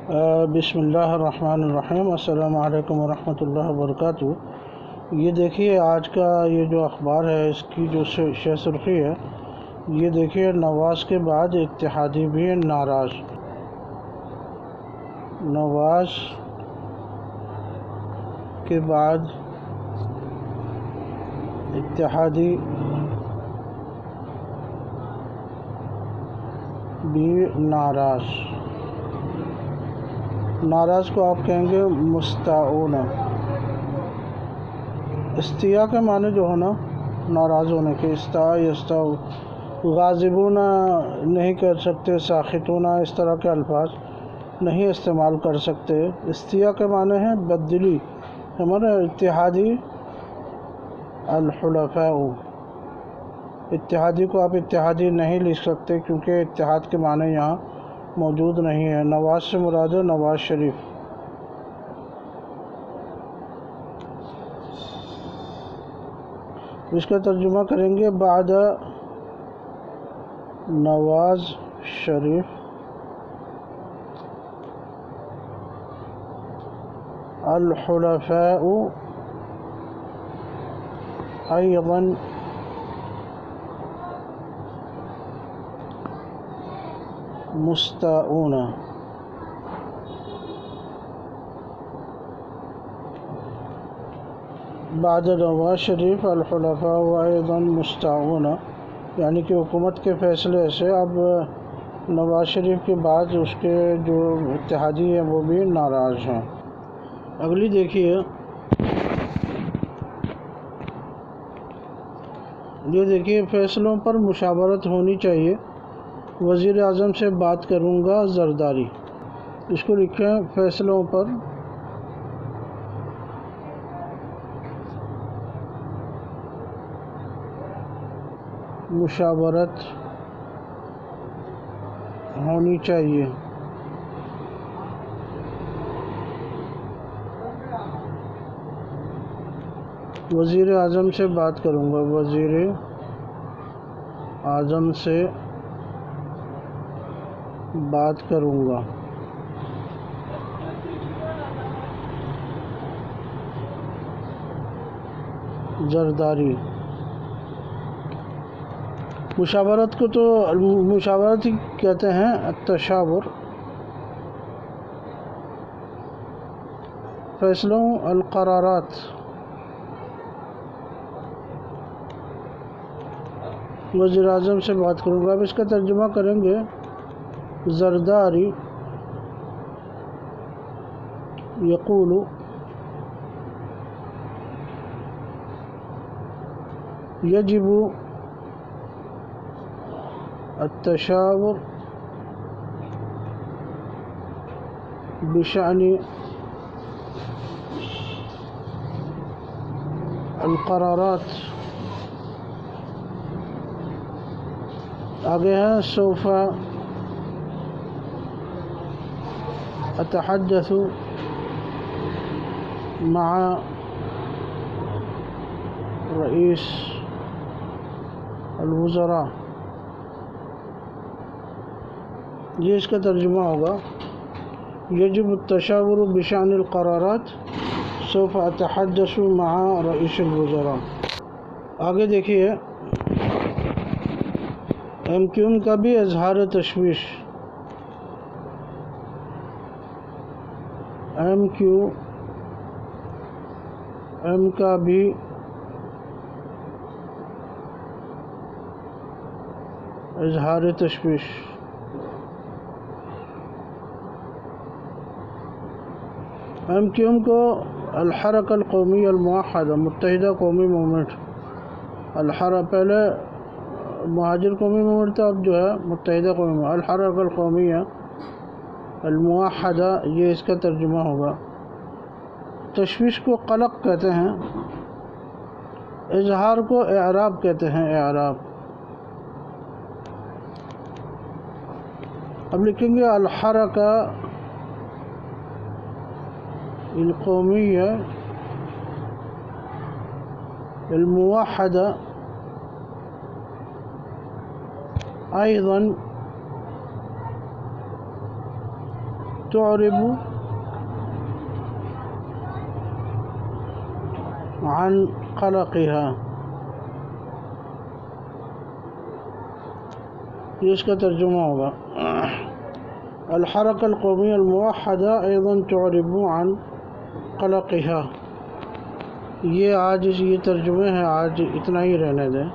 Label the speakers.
Speaker 1: بسم اللہ الرحمن الرحیم۔ السلام علیکم ورحمۃ اللہ وبرکاتہ۔ یہ دیکھیے آج کا یہ جو اخبار ہے اس کی جو شہ سرخی ہے، یہ دیکھیے نواز کے بعد اتحادی بھی ناراض۔ نواز کے بعد اتحادی بھی ناراض۔ ناراض کو آپ کہیں گے مستعون۔ استیا کے معنی جو ہے نا ناراض ہونے کے، یستعو۔ غاضبون نہیں کر سکتے، ساخطون اس طرح کے الفاظ نہیں استعمال کر سکتے۔ استیا کے معنی ہے بدلی، ہمارے اتحادی الحلفاء۔ اتحادی کو آپ اتحادی نہیں لکھ سکتے کیونکہ اتحاد کے معنی یہاں موجود نہیں ہے۔ نواز سے مراد ہے نواز شریف۔ اس کا ترجمہ کریں گے بعد نواز شریف الحلفاء ایضا مستعون۔ بعد نواز شریف الحلفاء ایضا مستعون، یعنی کہ حکومت کے فیصلے سے اب نواز شریف کے بعد اس کے جو اتحادی ہیں وہ بھی ناراض ہیں۔ اگلی دیکھیے، یہ دیکھیے فیصلوں پر مشاورت ہونی چاہیے، وزیر اعظم سے بات کروں گا زرداری۔ اس کو لکھیں فیصلوں پر مشاورت ہونی چاہیے، وزیر اعظم سے بات کروں گا، وزیر اعظم سے بات کروں گا۔ زرداری۔ مشاورت کو تو مشاورت ہی کہتے ہیں، التشاور۔ فیصلوں القرارات۔ وزیر اعظم سے بات کروں گا، اب اس کا ترجمہ کریں گے زرداری یقول یجب التشاور بشأن القرارات۔ آگے ہیں سوف اتحدث مع رئیس الوزراء۔ یہ اس کا ترجمہ ہوگا یجب التشاور بشأن القرارات سوف اتحدث مع رئیس الوزراء۔ آگے دیکھیے ایم کیو ایم کا بھی اظہار تشویش۔ ایم کیو ایم کا بھی اظہار تشویش۔ ایم کیو ایم کو الحرکہ القومی الموحدہ، متحدہ قومی موومنٹ۔ پہلے مہاجر قومی موومنٹ تھا، اب جو ہے متحدہ قومی موومنٹ، الحرکہ القومیہ الموحدہ، یہ اس کا ترجمہ ہوگا۔ تشویش کو قلق کہتے ہیں، اظہار کو اعراب کہتے ہیں، اعراب۔ اب لکھیں گے الحرکہ القومیہ الموحدہ ایضاً تعرب عن قلقها، یہ اس کا ترجمہ ہوگا۔ الحركة القومية الموحدة أيضا تعرب عن قلقها۔ یہ آج یہ ترجمے ہیں، آج اتنا ہی رہنے دیں۔